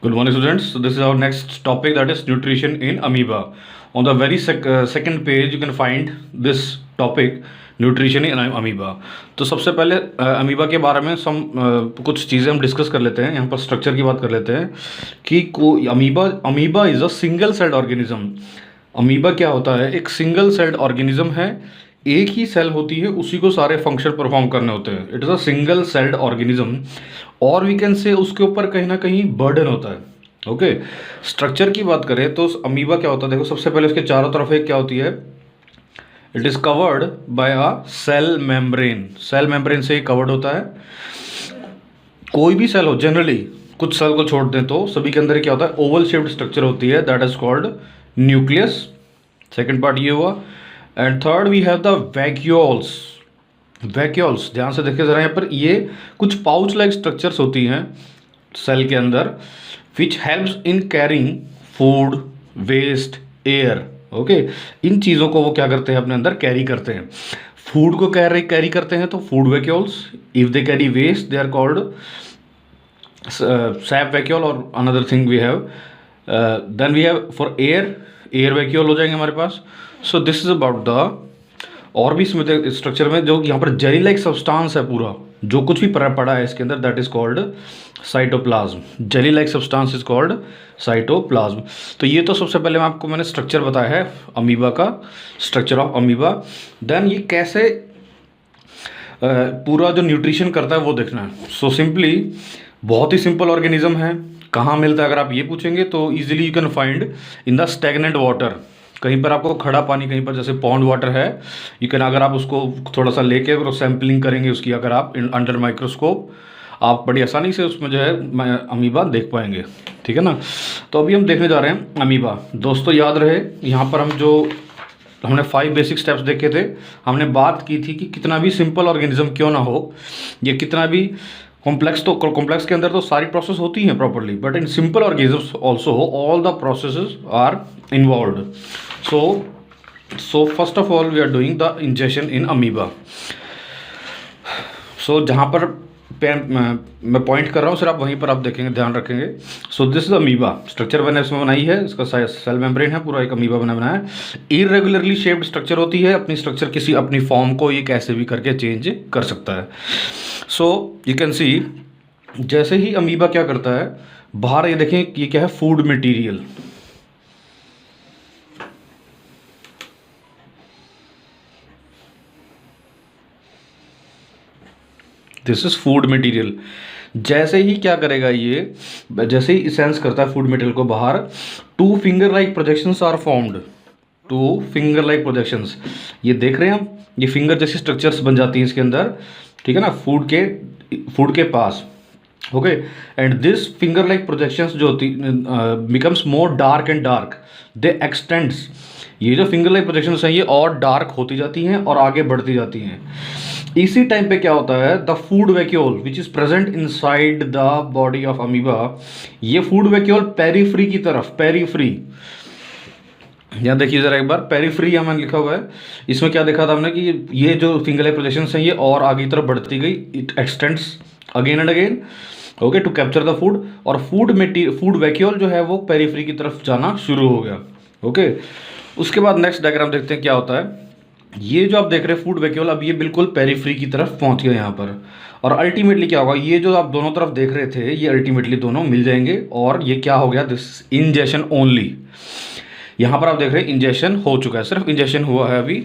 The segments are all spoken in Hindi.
Good morning, students. So this is our next topic, that is nutrition in amoeba. On the very second page, you can find this topic, nutrition in amoeba. तो सबसे पहले अमीबा के बारे में कुछ चीज़ें हम डिस्कस कर लेते हैं। यहाँ पर स्ट्रक्चर की बात कर लेते हैं कि amoeba is a single celled organism. Amoeba क्या होता है? एक सिंगल सेल्ड ऑर्गेनिज्म है, एक ही सेल होती है, उसी को सारे फंक्शन परफॉर्म करने होते हैं। It is a single celled organism, और वी कैन से उसके ऊपर कहीं ना कहीं बर्डन होता है। ओके, स्ट्रक्चर की बात करें तो अमीबा क्या होता है? देखो, सबसे पहले उसके चारों तरफ एक क्या होती है? It is covered by a cell membrane. Cell membrane से कवर्ड होता है। कोई भी सेल हो, जनरली कुछ सेल को छोड़ दें तो सभी के अंदर क्या होता है? ओवल शेप्ड स्ट्रक्चर होती है, that is called nucleus. Second part ये हुआ। And third we have the vacuoles. Vacuoles, ध्यान से देखिए ज़रा, यहाँ पर ये कुछ पाउच लाइक स्ट्रक्चर्स होती हैं सेल के अंदर, which helps in carrying food, waste, air. Okay, इन चीज़ों को वो क्या करते हैं? अपने अंदर कैरी करते हैं। फूड को कैरी करते हैं तो food vacuoles. If they carry waste they are called sap vacuole, और another thing we have, then we have for air vacuole हो जाएंगे हमारे पास। So this is about the, और भी इसमें स्ट्रक्चर में जो यहाँ पर जेली लाइक सब्सटेंस है, पूरा जो कुछ भी पड़ा है इसके अंदर, that is called cytoplasm. Jelly like substance is called cytoplasm. तो ये तो सबसे पहले मैंने स्ट्रक्चर बताया है अमीबा का, स्ट्रक्चर ऑफ अमीबा। देन ये कैसे पूरा जो न्यूट्रिशन करता है वो देखना है। सो सिंपली, बहुत ही सिंपल ऑर्गेनिज्म है। कहाँ मिलता है अगर आप ये पूछेंगे तो easily you can find in the stagnant water. कहीं पर आपको खड़ा पानी, कहीं पर जैसे पॉन्ड वाटर है, यू कैन, अगर आप उसको थोड़ा सा लेके अगर सैम्पलिंग करेंगे उसकी, अगर आप अंडर माइक्रोस्कोप, आप बड़ी आसानी से उसमें जो है अमीबा देख पाएंगे। ठीक है ना? तो अभी हम देखने जा रहे हैं अमीबा। दोस्तों याद रहे, यहाँ पर हमने 5 बेसिक स्टेप्स देखे थे। हमने बात की थी कि कितना भी सिंपल ऑर्गेनिज्म क्यों ना हो, ये कितना भी कॉम्प्लेक्स के अंदर तो सारी प्रोसेस होती हैं properly, but in simple organisms also all the processes are involved. So first of all we are doing the injection in amoeba. सो जहाँ पर मैं पॉइंट कर रहा हूँ, सर आप वहीं पर आप देखेंगे, ध्यान रखेंगे। सो दिस इज अमीबा। स्ट्रक्चर मैंने इसमें बनाई है, इसका सेल मेम्ब्रेन है, पूरा एक अमीबा बनाया है। इरेगुलरली शेप्ड स्ट्रक्चर होती है। अपनी स्ट्रक्चर किसी अपनी फॉर्म को ये कैसे भी करके चेंज कर सकता है। सो यू कैन सी, जैसे ही अमीबा क्या करता है, बाहर ये देखें, ये क्या है? Food material. This is food material. जैसे ही क्या करेगा ये, जैसे ही सेंस करता है फूड मटेरियल को बाहर, 2 finger like projections are formed. 2 finger like projections, ये देख रहे हैं हम, ये फिंगर जैसी स्ट्रक्चर्स बन जाती हैं इसके अंदर। ठीक है ना? फूड के पास। Okay, and this finger like projections जो होती becomes more dark and dark, they extends. ये जो फिंगर लाइक प्रोजेक्शंस हैं ये और डार्क होती जाती हैं और आगे बढ़ती जाती हैं। इसी टाइम पे क्या होता है? The food vacuole which is present inside the body of amoeba, ये फूड वैक्यूल पेरीफ्री की तरफ, पेरीफ्री, यहाँ देखिए जरा एक बार, पेरीफ्री यहाँ मैंने लिखा हुआ है। इसमें क्या देखा था हमने कि ये जो फिंगर लाइक प्रोजेक्शंस हैं ये और आगे की तरफ बढ़ती गई, it extends again and again, okay, to capture the food. और फूड वैक्यूल जो है वो पेरीफ्री की तरफ जाना शुरू हो गया। ओके, उसके बाद नेक्स्ट डायग्राम देखते हैं क्या होता है। ये जो आप देख रहे हैं फूड वैक्यूल, अब ये बिल्कुल पेरीफ्री की तरफ पहुंच गया यहाँ पर, और अल्टीमेटली क्या होगा? ये जो आप दोनों तरफ देख रहे थे ये अल्टीमेटली दोनों मिल जाएंगे, और ये क्या हो गया? This injection only. यहाँ पर आप देख रहे हैं इंजेक्शन हो चुका है, सिर्फ इंजेक्शन हुआ है अभी।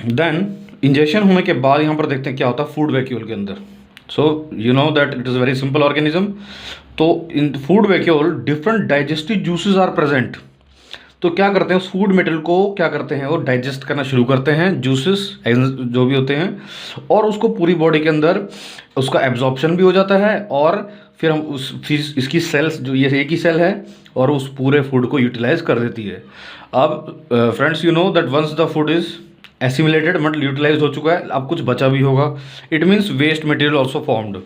देन इंजेक्शन होने के बाद यहाँ पर देखते हैं क्या होता है फूड वैक्यूल के अंदर। So you know that it is very simple organism. तो in food vacuole different digestive juices are present. तो क्या करते हैं? उस फूड मटेरियल को क्या करते हैं? वो डाइजेस्ट करना शुरू करते हैं, जूसेस जो भी होते हैं, और उसको पूरी बॉडी के अंदर उसका एब्जॉर्प्शन भी हो जाता है, और फिर इसकी सेल्स, जो ये एक ही सेल है, और उस पूरे फूड को यूटिलाइज कर देती है। अब friends, you know that once the food is assimilated, मतलब यूटिलाइज हो चुका है, अब कुछ बचा भी होगा, it means waste material also formed.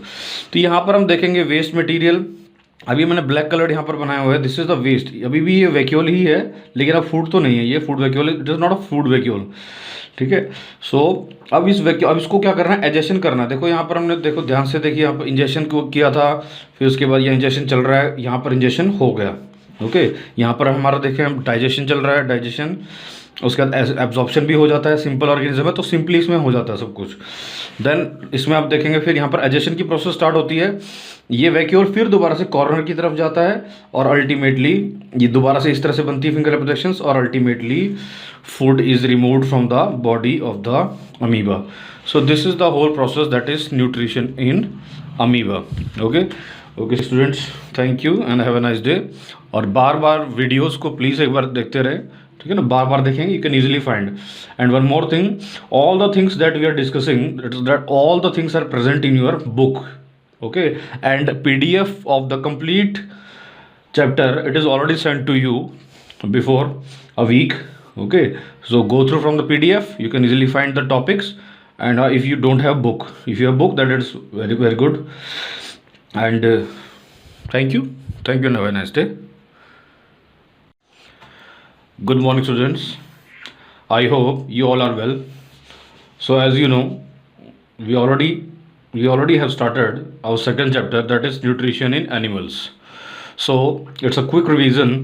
तो यहाँ पर हम देखेंगे वेस्ट मटेरियल। अभी मैंने ब्लैक कलर यहाँ पर बनाया हुआ है, दिस इज द वेस्ट। अभी भी ये वैक्यूल ही है, लेकिन अब फूड तो नहीं है, ये food vacuole, it is not a food vacuole. ठीक है। सो अब अब इसको क्या करना है, एजेशन करना है। देखो यहाँ पर हमने, देखो ध्यान से देखिए, यहाँ पर इंजेक्शन को किया था, फिर उसके बाद ये इंजेक्शन चल रहा है, यहाँ पर इंजेक्शन हो गया। ओके, यहाँ पर हमारा देखें हम डाइजेशन चल रहा है, डाइजेशन, उसके बाद एब्जॉर्प्शन भी हो जाता है। सिंपल ऑर्गेनिज्म है तो सिंपली इसमें हो जाता है सब कुछ। देन इसमें आप देखेंगे फिर यहाँ पर एजेशन की प्रोसेस स्टार्ट होती है, ये वैक्यूल फिर दोबारा से कॉर्नर की तरफ जाता है, और अल्टीमेटली ये दोबारा से इस तरह से बनती है फिंगर एब्डक्शंस, और ultimately food is removed from the body of the amoeba. So this is the whole process that is nutrition in amoeba. Okay okay students, thank you and have a nice day. और बार बार वीडियोस को प्लीज़ एक बार देखते रहें, ठीक है ना, बार बार देखेंगे, you can easily find. And one more thing, all the things that we are discussing, that all the things are present in your book. Okay, and PDF of the complete chapter, it is already sent to you before a week. Okay, so go through from the PDF, you can easily find the topics. And if you don't have book, if you have book, that is very very good. And thank you and have a nice day. Good morning students, I hope you all are well. So as you know, we already have started our second chapter, that is nutrition in animals. So it's a quick revision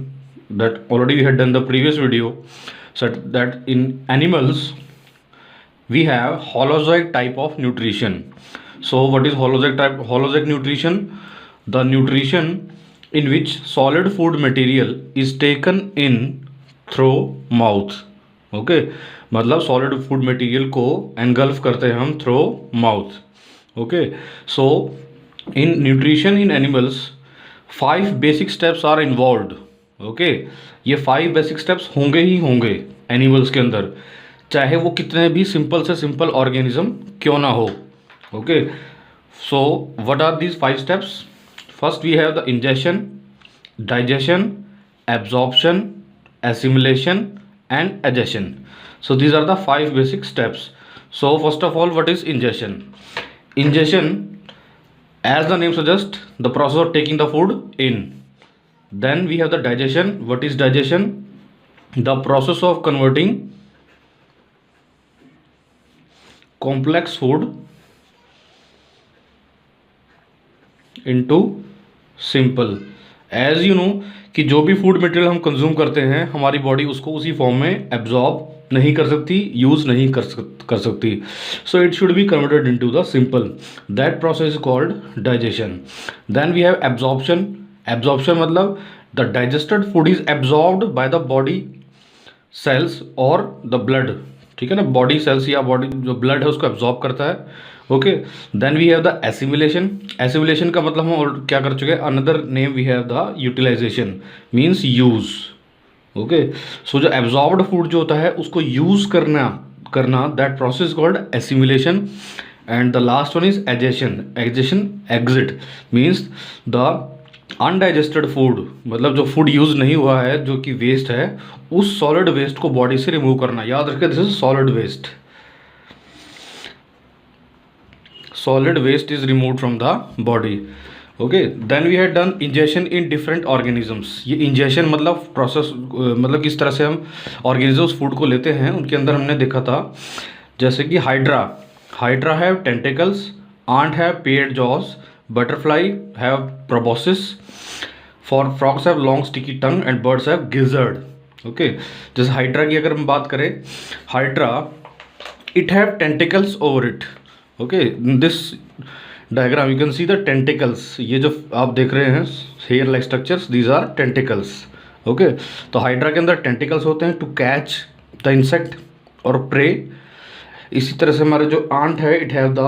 that already we had done the previous video, said that in animals we have holozoic type of nutrition. So what is holozoic type? Holozoic nutrition, the nutrition in which solid food material is taken in through mouth. Okay, मतलब सॉलिड फूड मटेरियल को एनगल्फ करते हैं हम through mouth. Okay, so in nutrition in animals 5 basic steps are involved. Okay, ये 5 बेसिक स्टेप्स होंगे ही होंगे एनिमल्स के अंदर, चाहे वो कितने भी सिंपल से सिंपल ऑर्गेनिज्म क्यों ना हो। Okay, so what are these 5 steps? First we have the ingestion, digestion, absorption, assimilation and adhesion. So these are the 5 basic steps. So first of all, what is ingestion? Ingestion, as the name suggests, the process of taking the food in. Then we have the digestion. What is digestion? The process of converting complex food into simple. As you know कि जो भी फूड मटेरियल हम कंज्यूम करते हैं, हमारी बॉडी उसको उसी फॉर्म में एब्जॉर्ब नहीं कर सकती, यूज़ नहीं कर सकती। So it should be converted into the simple, that process is called digestion. Then we have absorption. Absorption मतलब the digested food is absorbed by the body cells और द ब्लड, ठीक है ना, बॉडी सेल्स या बॉडी जो ब्लड है उसको एब्जॉर्ब करता है। Okay, then we have the assimilation. Assimilation का मतलब हम क्या कर चुके हैं, another name we have the utilization, means use. Okay, so जो एब्जॉर्ब्ड फूड जो होता है उसको यूज करना that process called assimilation. And the last one is egestion. Egestion exit means the undigested food, मतलब जो फूड यूज नहीं हुआ है, जो कि वेस्ट है, उस सॉलिड वेस्ट को बॉडी से रिमूव करना। याद रखें, this is solid waste. solid waste is removed from the body. Okay, then we had done ingestion in different organisms. ये ingestion मतलब प्रोसेस, मतलब किस तरह से हम ऑर्गेनिजम्स फूड को लेते हैं। उनके अंदर हमने देखा था जैसे कि hydra have tentacles, ant have paired jaws, butterfly have proboscis, for frogs have long sticky tongue and birds have gizzard. Okay, जैसे हाइड्रा की अगर हम बात करें, hydra it have tentacles over it. Okay, this diagram you can see the tentacles, ये जो आप देख रहे हैं hair like structures, these are tentacles. Okay, तो हाइड्रा के अंदर टेंटिकल्स होते हैं टू कैच द इंसेक्ट और प्रे। इसी तरह से हमारे जो आंट है, it have the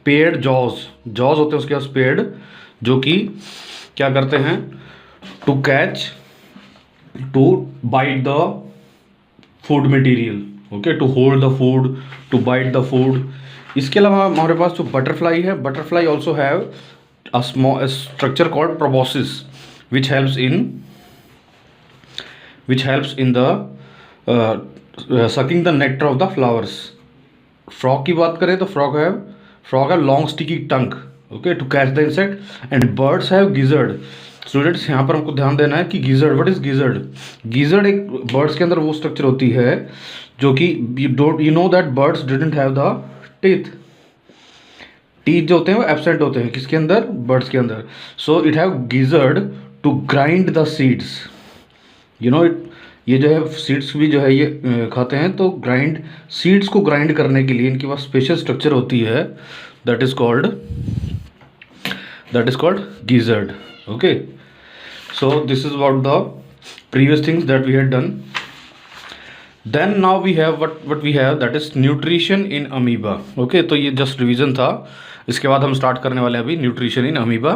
paired jaws होते हैं उसके पास पेयर्ड, जो कि क्या करते हैं, to catch, to bite the food material. Okay, to hold the food, to bite the food. इसके अलावा हमारे पास जो बटरफ्लाई है, butterfly also have a small structure called proboscis which helps in the sucking the nectar of the flowers. Frog की बात करें तो frog have long sticky tongue, okay, to catch the insect. And birds have gizzard. Students यहाँ पर हमको ध्यान देना है कि गीजर्ड, व्हाट इज गीजर्ड? गीजर्ड एक बर्ड्स के अंदर वो स्ट्रक्चर होती है जो कि you know that birds didn't have the teeth. Teeth जो होते हैं वो एब्सेंट होते हैं किसके अंदर? बर्ड्स के अंदर। So it have gizzard to grind the seeds, you know it. ये जो है सीड्स भी जो है ये खाते हैं, तो ग्राइंड, सीड्स को ग्राइंड करने के लिए इनके पास स्पेशल स्ट्रक्चर होती है, that is called gizzard. Okay, so this is about the previous things that we had done. Then now we have what we have, that is nutrition in amoeba. Okay, तो ये just revision था, इसके बाद हम start करने वाले हैं अभी nutrition in amoeba.